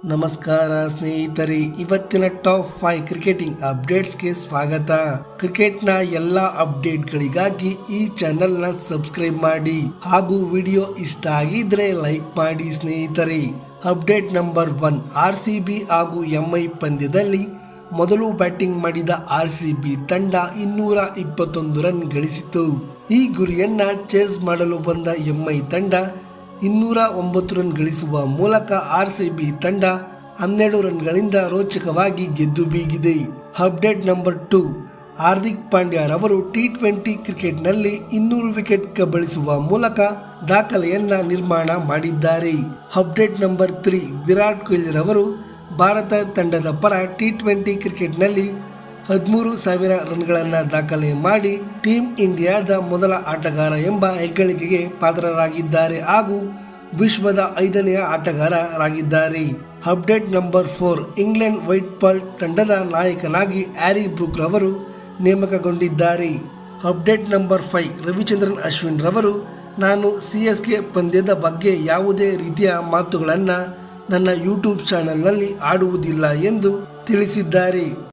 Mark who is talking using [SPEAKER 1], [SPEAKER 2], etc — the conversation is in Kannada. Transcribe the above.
[SPEAKER 1] ನಮಸ್ಕಾರ ಸ್ನೇಹಿತರೆ, ಇವತ್ತಿನ ಟಾಪ್ 5 ಕ್ರಿಕೆಟಿಂಗ್ ಅಪ್ಡೇಟ್ಸ್ಗೆ ಸ್ವಾಗತ. ಕ್ರಿಕೆಟ್ನ ಎಲ್ಲ ಅಪ್ಡೇಟ್ಗಳಿಗಾಗಿ ಈ ಚಾನೆಲ್ನ ಸಬ್ಸ್ಕ್ರೈಬ್ ಮಾಡಿ ಹಾಗೂ ವಿಡಿಯೋ ಇಷ್ಟ ಆಗಿದ್ರೆ ಲೈಕ್ ಮಾಡಿ ಸ್ನೇಹಿತರೆ. ಅಪ್ಡೇಟ್ ನಂಬರ್ 1, RCB ಹಾಗೂ MI ಪಂದ್ಯದಲ್ಲಿ ಮೊದಲು ಬ್ಯಾಟಿಂಗ್ ಮಾಡಿದ RCB ತಂಡ 221 ರನ್ ಗಳಿಸಿತು. ಈ ಗುರಿಯನ್ನ ಚೇಸ್ ಮಾಡಲು ಬಂದ MI ತಂಡ 209 ರನ್ ಗಳಿಸುವ ಮೂಲಕ RCB ತಂಡ 12 ರನ್ಗಳಿಂದ ರೋಚಕವಾಗಿ ಗೆದ್ದು ಬೀಗಿದೆ. ಅಪ್ಡೇಟ್ ನಂಬರ್ 2, ಹಾರ್ದಿಕ್ ಪಾಂಡ್ಯ ರವರು T20 ಕ್ರಿಕೆಟ್ನಲ್ಲಿ 200 ವಿಕೆಟ್ ಕಬಳಿಸುವ ಮೂಲಕ ದಾಖಲೆಯನ್ನ ನಿರ್ಮಾಣ ಮಾಡಿದ್ದಾರೆ. ಅಪ್ಡೇಟ್ ನಂಬರ್ 3, ವಿರಾಟ್ ಕೊಹ್ಲಿ ರವರು ಭಾರತ ತಂಡದ ಪರ T20 ಕ್ರಿಕೆಟ್ನಲ್ಲಿ 13,000 ರನ್ಗಳನ್ನು ದಾಖಲೆ ಮಾಡಿ ಟೀಮ್ ಇಂಡಿಯಾದ ಮೊದಲ ಆಟಗಾರ ಎಂಬ ಹೆಗ್ಗಳಿಕೆಗೆ ಪಾತ್ರರಾಗಿದ್ದಾರೆ ಹಾಗೂ ವಿಶ್ವದ 5ನೇ ಆಟಗಾರರಾಗಿದ್ದಾರೆ. Update number 4, England white ball ತಂಡದ ನಾಯಕನಾಗಿ ಹ್ಯಾರಿ ಬ್ರೂಕ್ ರವರು ನೇಮಕಗೊಂಡಿದ್ದಾರೆ. ಅಪ್ಡೇಟ್ ನಂಬರ್ 5, ರವಿಚಂದ್ರನ್ ಅಶ್ವಿನ್ ರವರು ನಾನು CSK ಪಂದ್ಯದ ಬಗ್ಗೆ ಯಾವುದೇ ರೀತಿಯ ಮಾತುಗಳನ್ನು ನನ್ನ ಯೂಟ್ಯೂಬ್ ಚಾನೆಲ್ನಲ್ಲಿ ಆಡುವುದಿಲ್ಲ ಎಂದು ತಿಳಿಸಿದ್ದಾರೆ.